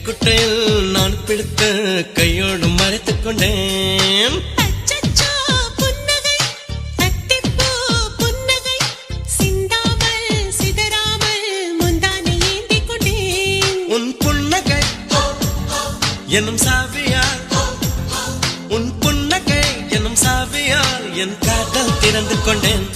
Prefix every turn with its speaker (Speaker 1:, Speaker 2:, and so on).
Speaker 1: கைக்குட்டையில் நான் பிடித்த கையோடு மறைத்துக் கொண்டேன். உன் புன்னகை என்னும் சாவியால், உன் புன்னகை என்னும் சாவியால் என் காதல் திறந்து கொண்டேன்.